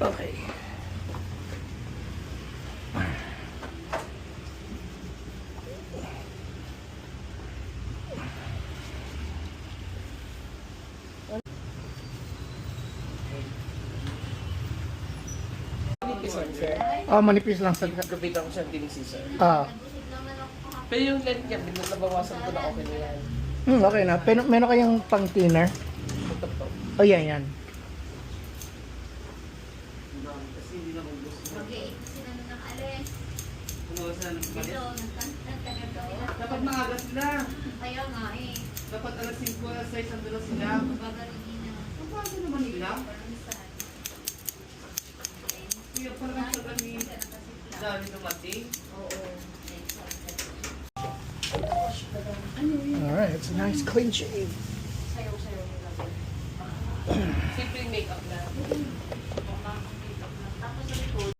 Okay. Manipis lang, sir. Manipis lang sa... Gupitan ko siya tinisi, sir. Ah. Pero yung length niya, nabawasan ko na okay na yan. Okay na. Pero meron kayang pang thinner? Ito po. Oh, yan. Kasi hindi na kong gusto. Dapat maaga sila. Kaya nga eh. Dapat alas 5, alas 6, ando na sila. Bagalugin na. Paano naman nila? Kaya pa lang sa kami dali dumating. Oo. Alright, it's a nice clean shave. Sayaw-sayaw nila. Simple makeup na.